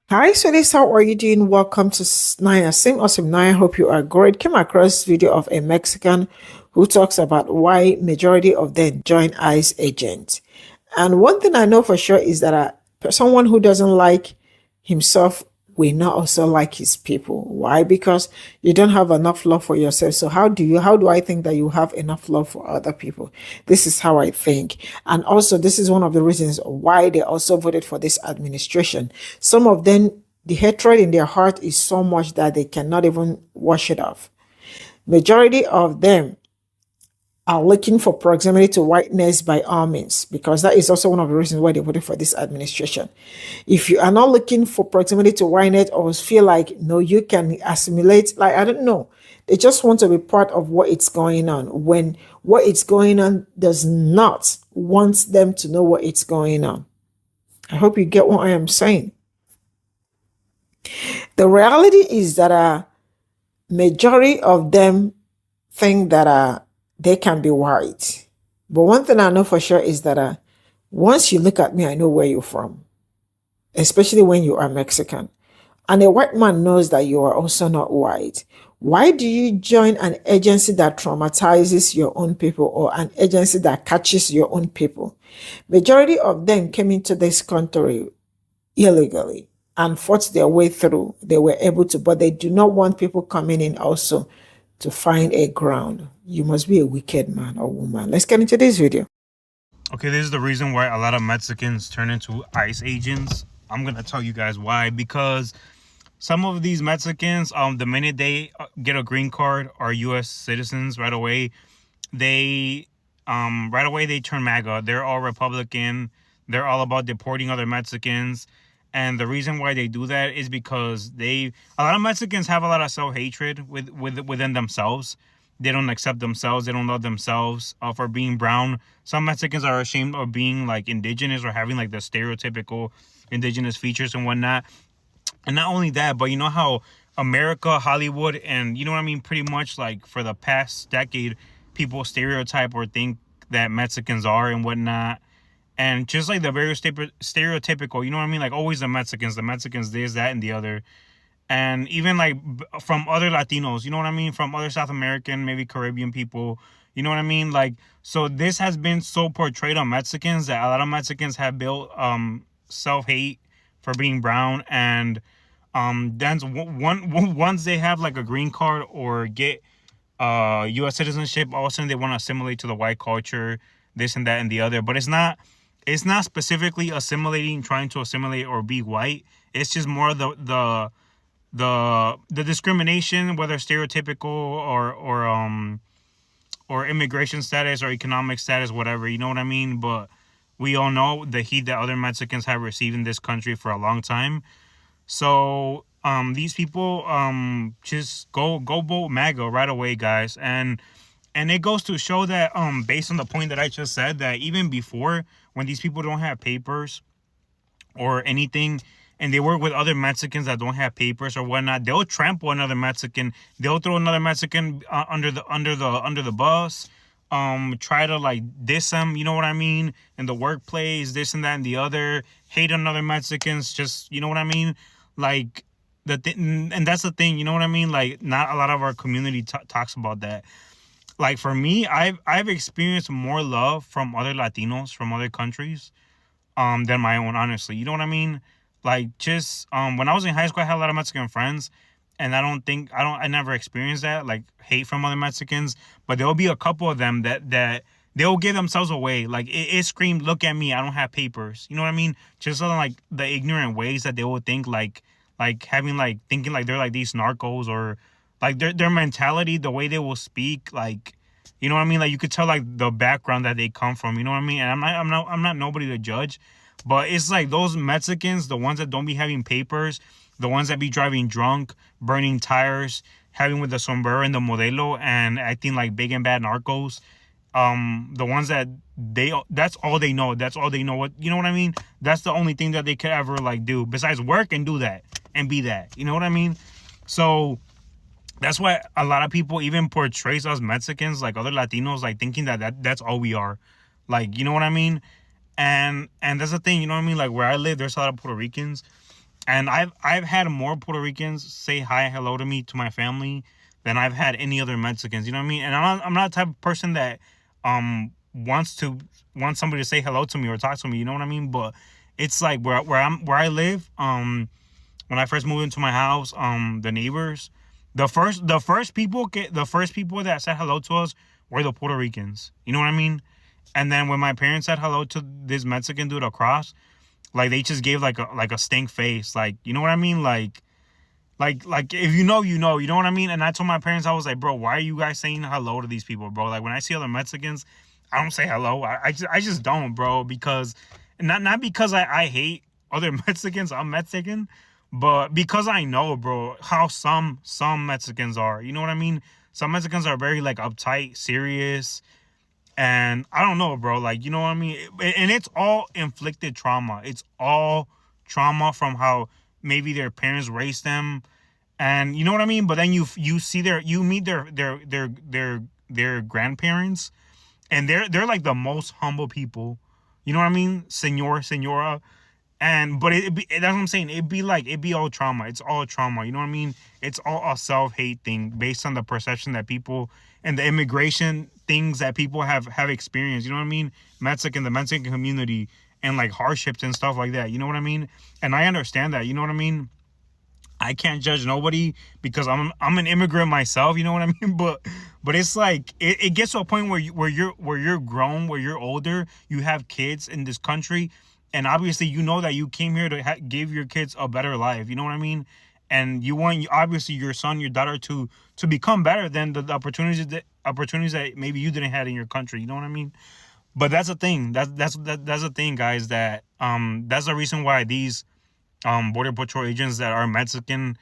Hi, sweeties. How are you doing? Welcome to Naya. Same awesome Naya. Hope you are great. Came across video of a Mexican who talks about why majority of them join ICE agents. And one thing I know for sure is that someone who doesn't like himself will not also like his people. Why? Because you don't have enough love for yourself. So how do I think that you have enough love for other people? This is how I think. And also this is one of the reasons why they also voted for this administration. Some of them, the hatred in their heart is so much that they cannot even wash it off. Majority of them are looking for proximity to whiteness by all means, because that is also one of the reasons why they voted for this administration. If you are not looking for proximity to whiteness or feel like, no, you can assimilate, like, I don't know, they just want to be part of what is going on when what is going on does not want them to know what is going on. I hope you get what I am saying. The reality is that a majority of them think that they can be white. But one thing I know for sure is that once you look at me, I know where you're from, especially when you are Mexican. And a white man knows that you are also not white. Why do you join an agency that traumatizes your own people or an agency that catches your own people? Majority of them came into this country illegally and fought their way through. They were able to, but they do not want people coming in also to find a ground. You must be a wicked man or woman. Let's get into this video. Okay, this is the reason why a lot of Mexicans turn into ICE agents. I'm gonna tell you guys why. Because some of these Mexicans, the minute they get a green card or U.S. citizens, they, right away they turn MAGA. They're all Republican. They're all about deporting other Mexicans. And the reason why they do that is because a lot of Mexicans have a lot of self-hatred within themselves. They don't accept themselves. They don't love themselves for being brown. Some Mexicans are ashamed of being like indigenous or having like the stereotypical indigenous features and whatnot. And not only that, but you know how America, Hollywood, and you know what I mean, pretty much like for the past decade, people stereotype or think that Mexicans are and whatnot. And just like the very stereotypical, you know what I mean? Like always the Mexicans this, that, and the other. And even like from other Latinos, you know what I mean? From other South American, maybe Caribbean people, you know what I mean? Like, so this has been so portrayed on Mexicans that a lot of Mexicans have built self-hate for being brown. And then once they have like a green card or get U.S. citizenship, all of a sudden they want to assimilate to the white culture, this and that and the other. But it's not specifically assimilating, trying to assimilate or be white. It's just more the discrimination, whether stereotypical or immigration status or economic status, whatever, you know what I mean? But we all know the heat that other Mexicans have received in this country for a long time. So these people just go vote MAGA right away, guys. And it goes to show that based on the point that I just said, that even before, when these people don't have papers or anything, and they work with other Mexicans that don't have papers or whatnot, they'll trample another Mexican. They'll throw another Mexican under the bus. Try to like diss them, you know what I mean, in the workplace, this and that and the other. Hate on other Mexicans, just, you know what I mean, like and that's the thing, you know what I mean. Like not a lot of our community talks about that. Like for me, I've experienced more love from other Latinos from other countries than my own, honestly. You know what I mean? Like just when I was in high school, I had a lot of Mexican friends, and I never experienced that, like hate from other Mexicans. But there'll be a couple of them that they'll give themselves away. Like it screamed, "Look at me, I don't have papers." You know what I mean? Just on like the ignorant ways that they will think, like having like thinking like they're like these narcos, or like their mentality, the way they will speak, like, you know what I mean? Like you could tell like the background that they come from, you know what I mean? And I'm not nobody to judge, but it's like those Mexicans, the ones that don't be having papers, the ones that be driving drunk, burning tires, having with the sombrero and the modelo, and acting like big and bad narcos. The ones that that's all they know. That's all they know. What, you know what I mean? That's the only thing that they could ever like do besides work and do that and be that. You know what I mean? So that's why a lot of people even portrays us Mexicans, like other Latinos, like thinking that's all we are. Like, you know what I mean? And that's the thing, you know what I mean? Like where I live, there's a lot of Puerto Ricans. And I've had more Puerto Ricans say hi, hello to me, to my family, than I've had any other Mexicans. You know what I mean? And I'm not the type of person that wants somebody to say hello to me or talk to me. You know what I mean? But it's like where I live. When I first moved into my house, the neighbors, the first people that said hello to us were the Puerto Ricans. You know what I mean? And then when my parents said hello to this Mexican dude across, like they just gave like a stink face, like, you know what I mean, like if you know, you know what I mean. And I told my parents, I was like, bro, why are you guys saying hello to these people, bro? Like when I see other Mexicans, I don't say hello. I just don't, bro, because not because I hate other Mexicans. I'm Mexican, but because I know, bro, how some Mexicans are. You know what I mean? Some Mexicans are very like uptight, serious, and I don't know, bro. Like, you know what I mean? And it's all inflicted trauma. It's all trauma from how maybe their parents raised them, and you know what I mean. But then you meet their grandparents, and they're like the most humble people. You know what I mean, senora. And but that's what I'm saying. It'd be all trauma. It's all trauma. You know what I mean? It's all a self-hate thing based on the perception that people and the immigration things that people have experienced. You know what I mean? The Mexican community and like hardships and stuff like that. You know what I mean? And I understand that. You know what I mean? I can't judge nobody because I'm an immigrant myself. You know what I mean? But it's like it gets to a point where you're grown, where you're older, you have kids in this country, and obviously you know that you came here to give your kids a better life. You know what I mean? And you want obviously your son, your daughter to become better than the opportunities that maybe you didn't have in your country. You know what I mean? But that's the thing. That's the thing, guys. That's the reason why these border patrol agents that are Mexican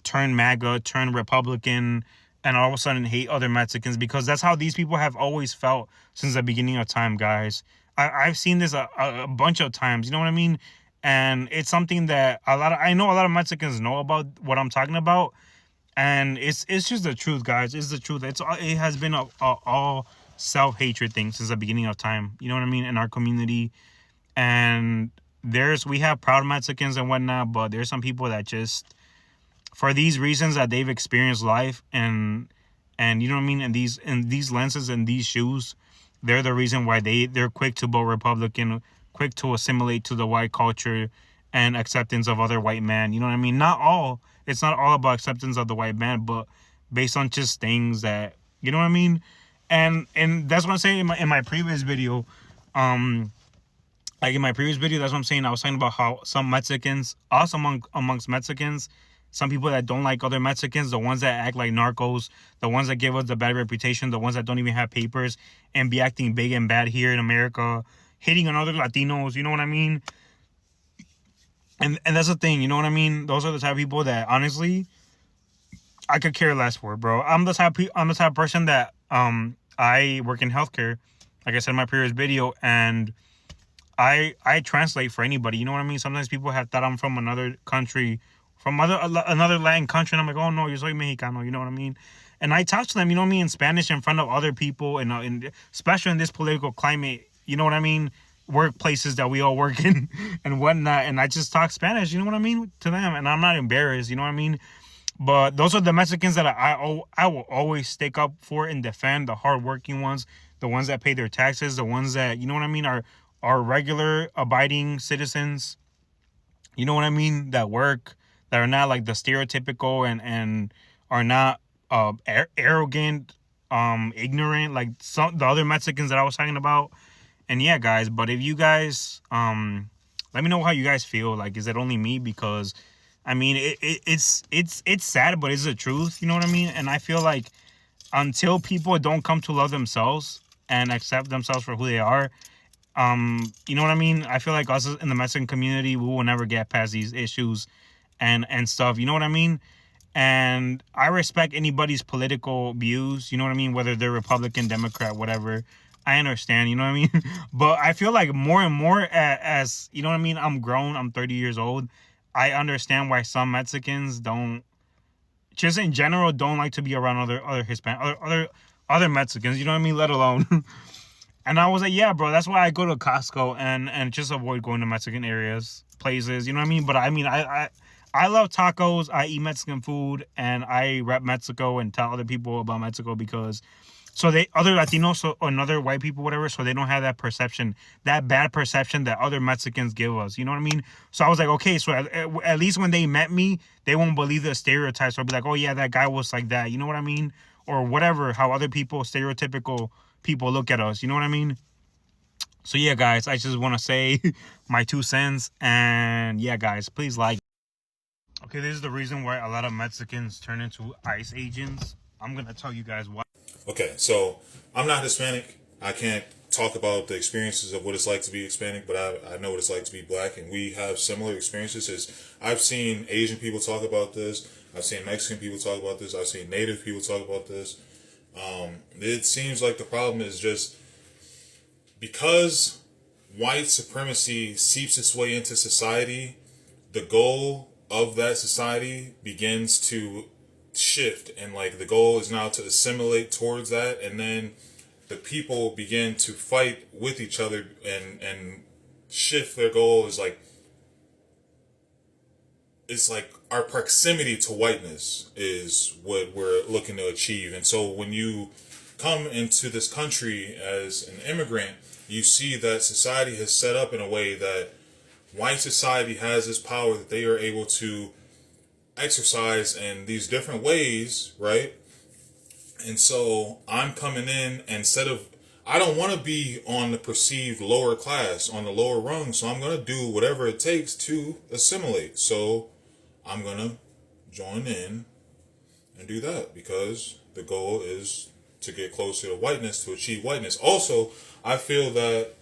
turn MAGA, turn Republican, and all of a sudden hate other Mexicans, because that's how these people have always felt since the beginning of time, guys. I've seen this a bunch of times. You know what I mean? And it's something that I know a lot of Mexicans know about what I'm talking about, and it's just the truth, guys. It's the truth. It has been a all self-hatred thing since the beginning of time. You know what I mean? In our community, and we have proud Mexicans and whatnot, but there's some people that just, for these reasons that they've experienced life, and you know what I mean, and these lenses and these shoes, they're the reason why they're quick to vote Republican, quick to assimilate to the white culture and acceptance of other white man. You know what I mean? It's not all about acceptance of the white man, but based on just things that, you know what I mean. And that's what I'm saying in my previous video. Like in my previous video, that's what I'm saying. I was talking about how some Mexicans, amongst Mexicans, some people that don't like other Mexicans, the ones that act like narcos, the ones that give us the bad reputation, the ones that don't even have papers and be acting big and bad here in America, hitting on other Latinos, you know what I mean? And that's the thing, you know what I mean? Those are the type of people that honestly I could care less for, bro. I'm the type of person that I work in healthcare, like I said in my previous video, and I translate for anybody. You know what I mean? Sometimes people have thought I'm from another country, from another Latin country, and I'm like, oh no, you're soy Mexicano. You know what I mean? And I talk to them, you know what I mean, in Spanish in front of other people, and especially in this political climate. You know what I mean? Workplaces that we all work in and whatnot, and I just talk Spanish. You know what I mean, to them, and I'm not embarrassed. You know what I mean? But those are the Mexicans that I will always stick up for and defend, the hardworking ones, the ones that pay their taxes, the ones that, you know what I mean, are regular abiding citizens. You know what I mean, that work, that are not like the stereotypical and are not arrogant, ignorant, like some the other Mexicans that I was talking about. And yeah, guys, but if you guys let me know how you guys feel. Like, is it only me? Because I mean, it's sad, but it's the truth. You know what I mean? And I feel like until people don't come to love themselves and accept themselves for who they are, you know what I mean? I feel like us in the Mexican community, we will never get past these issues and stuff. You know what I mean? And I respect anybody's political views. You know what I mean? Whether they're Republican, Democrat, whatever. I understand. You know what I mean? But I feel like more and more as you know what I mean. I'm grown. I'm 30 years old. I understand why some Mexicans don't, just in general, don't like to be around other Hispanic, other Mexicans. You know what I mean? Let alone. And I was like, yeah, bro, that's why I go to Costco and just avoid going to Mexican areas, places. You know what I mean? But I mean, I love tacos. I eat Mexican food, and I rep Mexico and tell other people about Mexico because so they other Latinos and other white people, whatever, so they don't have that perception, that bad perception that other Mexicans give us. You know what I mean? So I was like, okay, so at least when they met me, they won't believe the stereotypes. So I'll be like, oh yeah, that guy was like that. You know what I mean? Or whatever, how other people, stereotypical people look at us. You know what I mean? So yeah, guys, I just want to say my 2 cents. And yeah, guys, please like. Okay, this is the reason why a lot of Mexicans turn into ICE agents. I'm going to tell you guys why. Okay, so I'm not Hispanic. I can't talk about the experiences of what it's like to be Hispanic, but I know what it's like to be black, and we have similar experiences. I've seen Asian people talk about this. I've seen Mexican people talk about this. I've seen Native people talk about this. It seems like the problem is just because white supremacy seeps its way into society, the goal of that society begins to shift, and like the goal is now to assimilate towards that, and then the people begin to fight with each other and shift their goal is like it's like our proximity to whiteness is what we're looking to achieve. And so when you come into this country as an immigrant, you see that society has set up in a way that white society has this power that they are able to exercise in these different ways, right? And so I'm coming in, instead of, I don't want to be on the perceived lower class, on the lower rung, so I'm going to do whatever it takes to assimilate. So I'm going to join in and do that because the goal is to get closer to whiteness, to achieve whiteness. Also, I feel that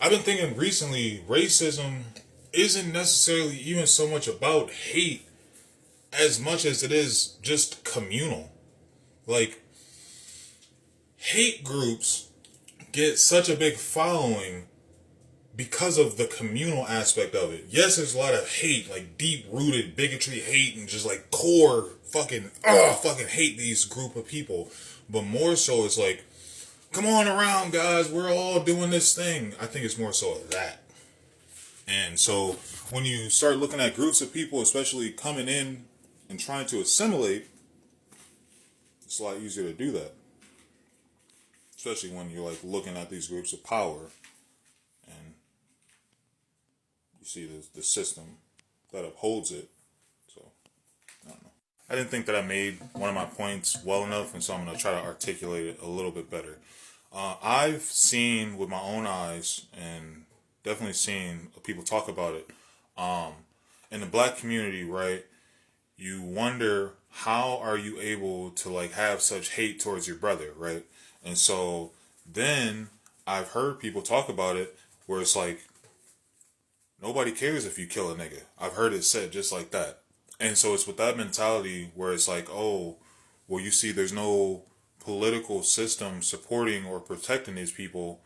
I've been thinking recently, racism isn't necessarily even so much about hate as much as it is just communal. Like, hate groups get such a big following because of the communal aspect of it. Yes, there's a lot of hate, like deep-rooted bigotry hate and just like core fucking hate these group of people. But more so it's like, come on around, guys, we're all doing this thing. I think it's more so of that. And so when you start looking at groups of people, especially coming in and trying to assimilate, it's a lot easier to do that. Especially when you're like looking at these groups of power and you see the system that upholds it. So, I don't know. I didn't think that I made one of my points well enough, and so I'm going to try to articulate it a little bit better. I've seen with my own eyes, and definitely seen people talk about it, in the black community, right? You wonder, how are you able to like have such hate towards your brother, right? And so then I've heard people talk about it where it's like, nobody cares if you kill a nigga. I've heard it said just like that. And so it's with that mentality where it's like, oh, well, you see, there's no political system supporting or protecting these people,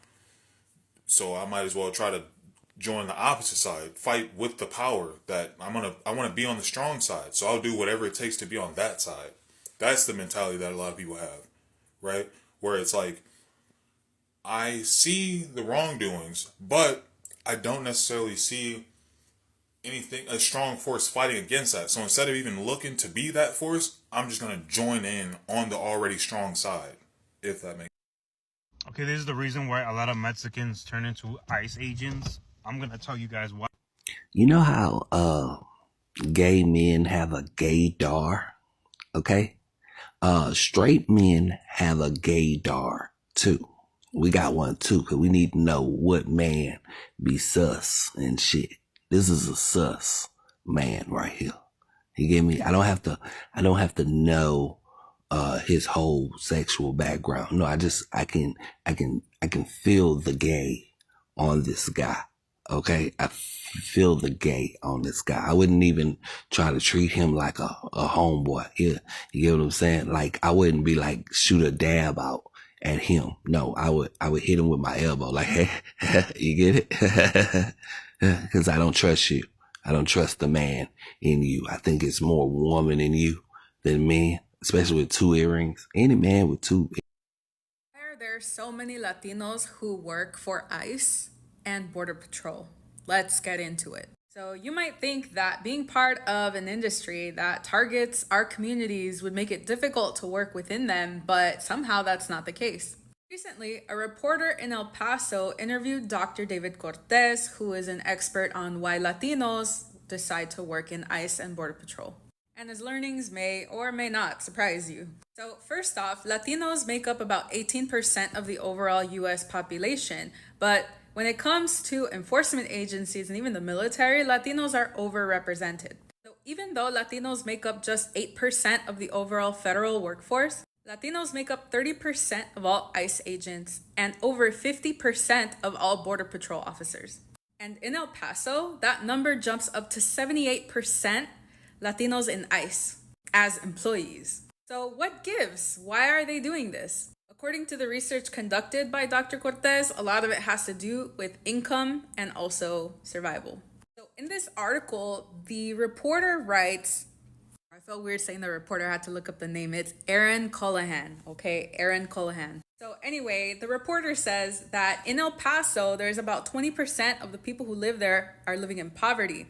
so I might as well try to join the opposite side, fight with the power that I want to be on the strong side. So I'll do whatever it takes to be on that side. That's the mentality that a lot of people have, right? Where it's like, I see the wrongdoings, but I don't necessarily see anything, a strong force fighting against that. So instead of even looking to be that force, I'm just going to join in on the already strong side, if that makes sense. Okay, this is the reason why a lot of Mexicans turn into ICE agents. I'm going to tell you guys why. You know how gay men have a gaydar, okay? Straight men have a gaydar too. We got one too, because we need to know what man be sus and shit. This is a sus man right here. You get me? I don't have to know his whole sexual background. No, I can feel the gay on this guy. Okay, I feel the gay on this guy. I wouldn't even try to treat him like a homeboy. Yeah, you get what I'm saying? Like, I wouldn't be like, shoot a dab out at him. No, I would hit him with my elbow. Like, hey, you get it? Because I don't trust you. I don't trust the man in you. I think it's more woman in you than man, especially with 2 earrings. Any man with 2 there are so many Latinos who work for ICE and Border Patrol? Let's get into it. So, you might think that being part of an industry that targets our communities would make it difficult to work within them, but somehow that's not the case. Recently, a reporter in El Paso interviewed Dr. David Cortez, who is an expert on why Latinos decide to work in ICE and Border Patrol. And his learnings may or may not surprise you. So, first off, Latinos make up about 18% of the overall US population, but when it comes to enforcement agencies and even the military, Latinos are overrepresented. So, even though Latinos make up just 8% of the overall federal workforce, Latinos make up 30% of all ICE agents and over 50% of all Border Patrol officers. And in El Paso, that number jumps up to 78% Latinos in ICE as employees. So what gives? Why are they doing this? According to the research conducted by Dr. Cortez, a lot of it has to do with income and also survival. So in this article, the reporter writes, I felt weird saying the reporter, I had to look up the name. It's Aaron Colohan, okay? Aaron Colohan. So anyway, the reporter says that in El Paso, there's about 20% of the people who live there are living in poverty.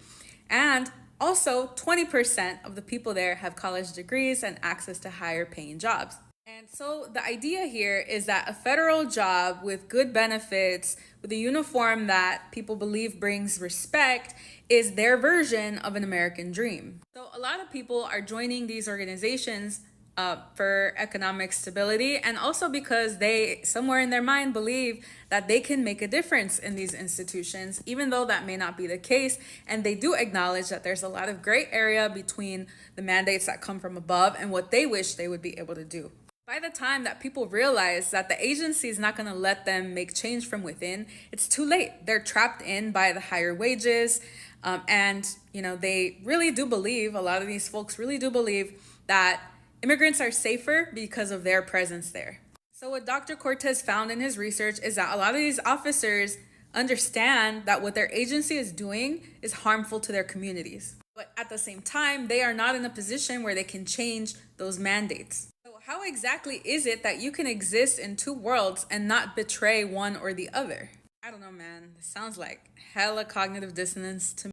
And also, 20% of the people there have college degrees and access to higher paying jobs. And so the idea here is that a federal job with good benefits, with a uniform that people believe brings respect, is their version of an American dream. So a lot of people are joining these organizations for economic stability, and also because they, somewhere in their mind, believe that they can make a difference in these institutions, even though that may not be the case. And they do acknowledge that there's a lot of gray area between the mandates that come from above and what they wish they would be able to do. By the time that people realize that the agency is not going to let them make change from within, it's too late. They're trapped in by the higher wages. And, they really do believe, a lot of these folks really do believe that immigrants are safer because of their presence there. So what Dr. Cortez found in his research is that a lot of these officers understand that what their agency is doing is harmful to their communities. But at the same time, they are not in a position where they can change those mandates. So how exactly is it that you can exist in two worlds and not betray one or the other? I don't know, man. This sounds like hella cognitive dissonance to me.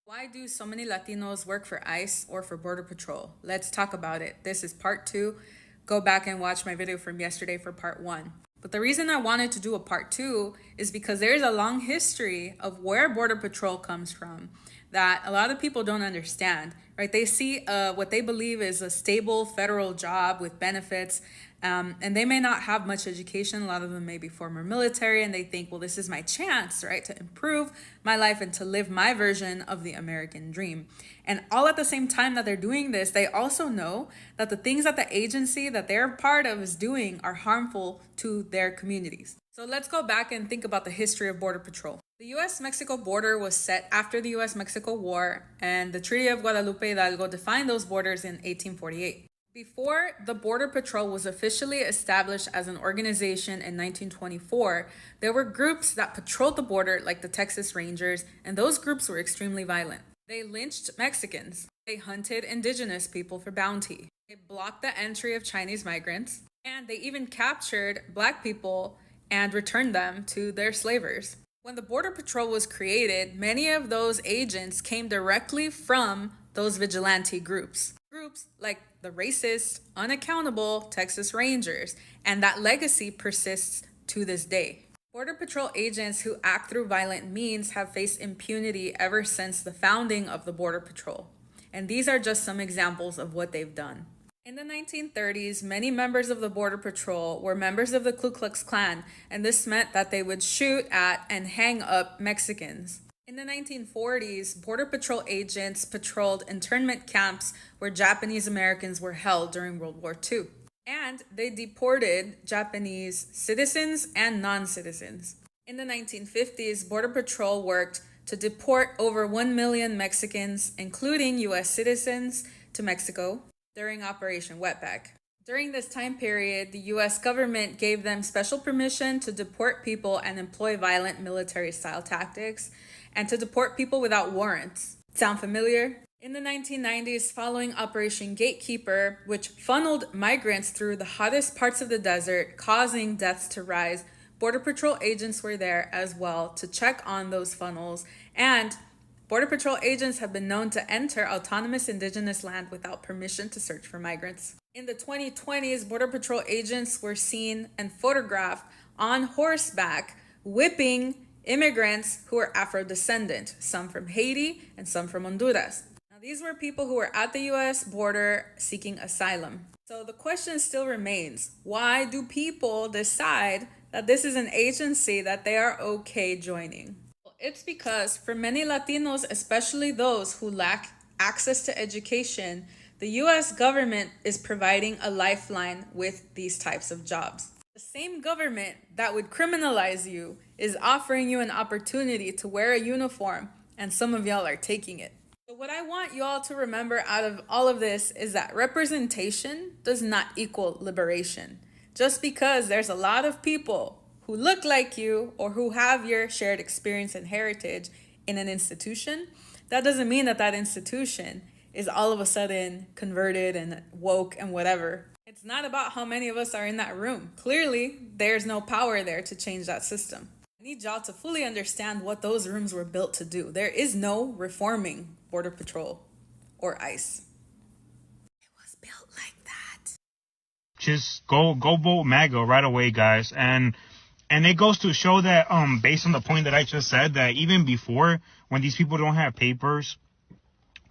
Why do so many Latinos work for ICE or for Border Patrol? Let's talk about it. This is part 2. Go back and watch my video from yesterday for part 1. But the reason I wanted to do a part 2 is because there's a long history of where Border Patrol comes from that a lot of people don't understand, right? They see what they believe is a stable federal job with benefits, and they may not have much education. A lot of them may be former military, and they think, well, this is my chance, right, to improve my life and to live my version of the American dream. And all at the same time that they're doing this, they also know that the things that the agency that they're part of is doing are harmful to their communities. So let's go back and think about the history of Border Patrol. The U.S.-Mexico border was set after the U.S.-Mexico War, and the Treaty of Guadalupe Hidalgo defined those borders in 1848. Before the Border Patrol was officially established as an organization in 1924, there were groups that patrolled the border like the Texas Rangers, and those groups were extremely violent. They lynched Mexicans. They hunted indigenous people for bounty. They blocked the entry of Chinese migrants, and they even captured Black people and returned them to their slavers. When the Border Patrol was created, many of those agents came directly from those vigilante groups. Groups like the racist, unaccountable Texas Rangers, and that legacy persists to this day. Border Patrol agents who act through violent means have faced impunity ever since the founding of the Border Patrol. And these are just some examples of what they've done. In the 1930s, many members of the Border Patrol were members of the Ku Klux Klan, and this meant that they would shoot at and hang up Mexicans. In the 1940s, Border Patrol agents patrolled internment camps where Japanese Americans were held during World War II. And they deported Japanese citizens and non-citizens. In the 1950s, Border Patrol worked to deport over 1 million Mexicans, including U.S. citizens, to Mexico during Operation Wetback. During this time period, the U.S. government gave them special permission to deport people and employ violent military-style tactics, and to deport people without warrants. Sound familiar? In the 1990s, following Operation Gatekeeper, which funneled migrants through the hottest parts of the desert, causing deaths to rise, Border Patrol agents were there as well to check on those funnels. And Border Patrol agents have been known to enter autonomous indigenous land without permission to search for migrants. In the 2020s, Border Patrol agents were seen and photographed on horseback whipping immigrants who were Afro-descendant, some from Haiti and some from Honduras. These were people who were at the US border seeking asylum. So the question still remains, why do people decide that this is an agency that they are okay joining? Well, it's because for many Latinos, especially those who lack access to education, the US government is providing a lifeline with these types of jobs. The same government that would criminalize you is offering you an opportunity to wear a uniform, and some of y'all are taking it. So what I want you all to remember out of all of this is that representation does not equal liberation. Just because there's a lot of people who look like you or who have your shared experience and heritage in an institution, that doesn't mean that that institution is all of a sudden converted and woke and whatever. It's not about how many of us are in that room. Clearly, there's no power there to change that system. I need y'all to fully understand what those rooms were built to do. There is no reforming Border Patrol or ICE. It was built like that. Just go vote MAGA right away, guys. And it goes to show that based on the point that I just said, that even before, when these people don't have papers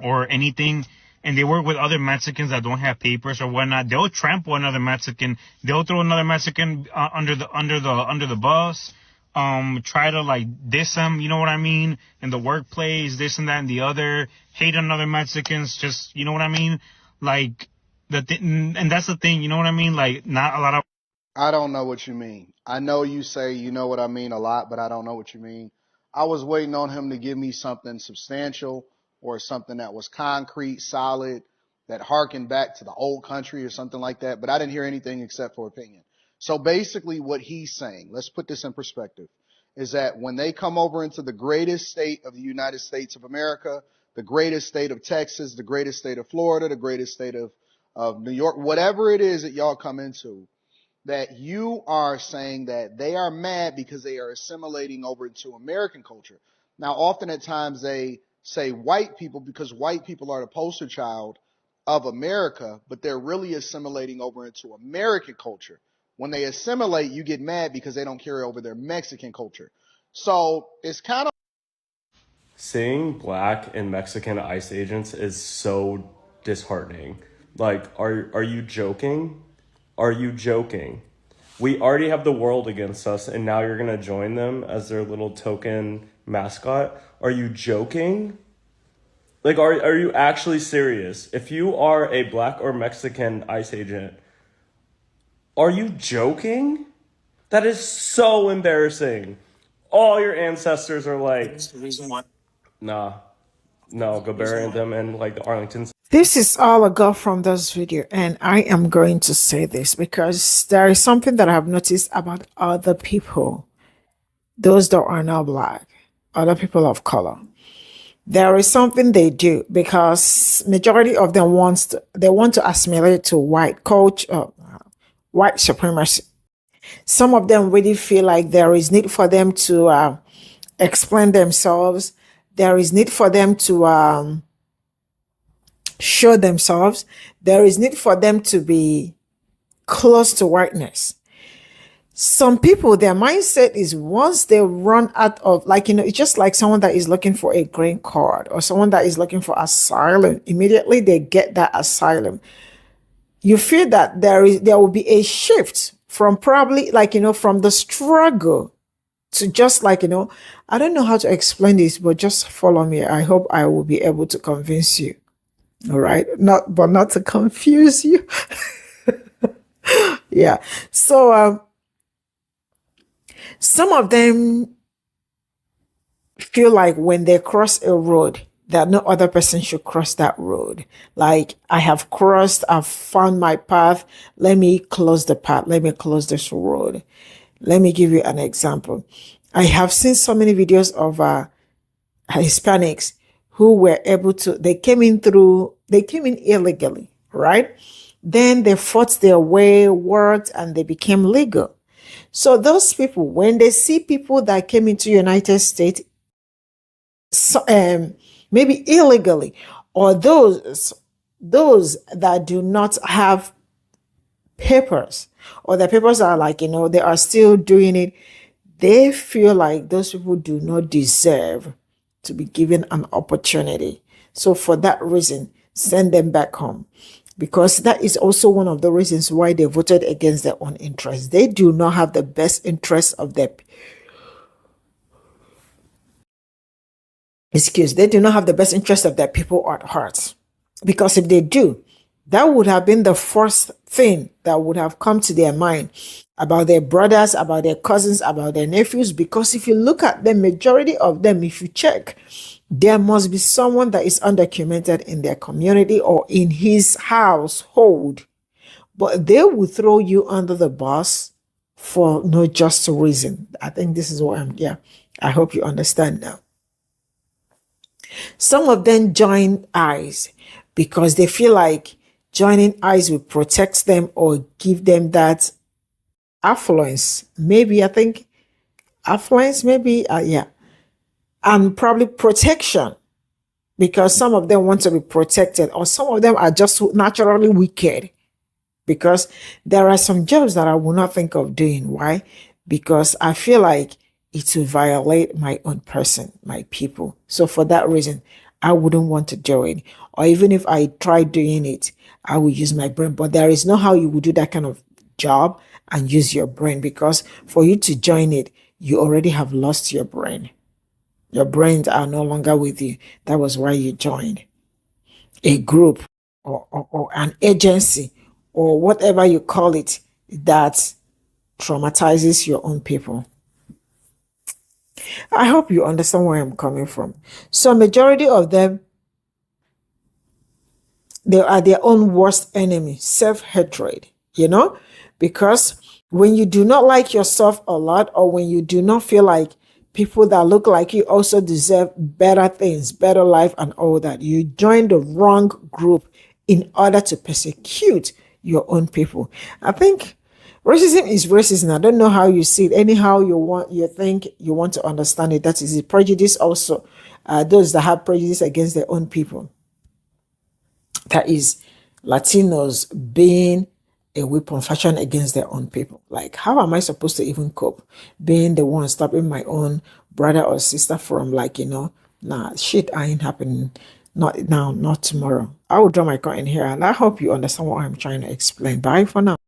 or anything, and they work with other Mexicans that don't have papers or whatnot, they'll trample another Mexican. They'll throw another Mexican under the bus. Try to like diss them, you know what I mean, in the workplace, this and that and the other, hate on other Mexicans, just, you know what I mean, like, and that's the thing, you know what I mean, like, not a lot of... I don't know what you mean. I know you say you know what I mean a lot, but I don't know what you mean. I was waiting on him to give me something substantial or something that was concrete, solid, that harkened back to the old country or something like that, but I didn't hear anything except for opinion. So basically what he's saying, let's put this in perspective, is that when they come over into the greatest state of the United States of America, the greatest state of Texas, the greatest state of Florida, the greatest state of New York, whatever it is that y'all come into, that you are saying that they are mad because they are assimilating over into American culture. Now, often at times they say white people because white people are the poster child of America, but they're really assimilating over into American culture. When they assimilate, you get mad because they don't carry over their Mexican culture. So it's kind of... Seeing black and Mexican ICE agents is so disheartening. Like, are you joking? Are you joking? We already have the world against us, and now you're gonna join them as their little token mascot? Are you joking? Like, are you actually serious? If you are a black or Mexican ICE agent, are you joking? That is so embarrassing. All your ancestors are like, nah, no, go bury them in like the Arlington. This is all I got from this video, and I am going to say this because there is something that I've noticed about other people, those that are not black, other people of color. There is something they do because majority of them want to assimilate to white culture, white supremacy. Some of them really feel like there is need for them to explain themselves. There is need for them to show themselves. There is need for them to be close to whiteness. Some people, their mindset is once they run out of, like, it's just like someone that is looking for a green card or someone that is looking for asylum. Immediately they get that asylum. You feel that there will be a shift from probably from the struggle to just I don't know how to explain this, but just follow me. I hope I will be able to convince you. All right. Not to confuse you. Yeah. So, some of them feel like when they cross a road, that no other person should cross that road. Like, I have crossed, I've found my path. Let me close the path. Let me close this road. Let me give you an example. I have seen so many videos of Hispanics who were able to, they came in illegally, right? Then they fought their way, worked, and they became legal. So those people, when they see people that came into United States, so, maybe illegally, or those that do not have papers, or the papers are like, they are still doing it, they feel like those people do not deserve to be given an opportunity. So for that reason, send them back home. Because that is also one of the reasons why they voted against their own interests. They do not have the best interests of their they do not have the best interest of their people at heart. Because if they do, that would have been the first thing that would have come to their mind about their brothers, about their cousins, about their nephews. Because if you look at the majority of them, if you check, there must be someone that is undocumented in their community or in his household. But they will throw you under the bus for no just reason. I think this is what I hope you understand now. Some of them join ICE because they feel like joining ICE will protect them or give them that affluence. Maybe, I think, affluence, maybe, yeah. And probably protection, because some of them want to be protected, or some of them are just naturally wicked. Because there are some jobs that I will not think of doing. Why? Because I feel like it will violate my own person, my people. So for that reason, I wouldn't want to join. Or even if I try doing it, I will use my brain. But there is no how you would do that kind of job and use your brain, because for you to join it, you already have lost your brain. Your brains are no longer with you. That was why you joined a group or an agency or whatever you call it that traumatizes your own people. I hope you understand where I'm coming from. So majority of them, they are their own worst enemy, self-hatred, because when you do not like yourself a lot, or when you do not feel like people that look like you also deserve better things, better life and all that, you join the wrong group in order to persecute your own people. I think racism is racism. I don't know how you see it. Anyhow you think you want to understand it. That is the prejudice also. Those that have prejudice against their own people. That is Latinos being a weapon fashioned against their own people. Like, how am I supposed to even cope being the one stopping my own brother or sister from, like, nah, shit ain't happening. Not now, not tomorrow. I will draw my curtain here, and I hope you understand what I'm trying to explain. Bye for now.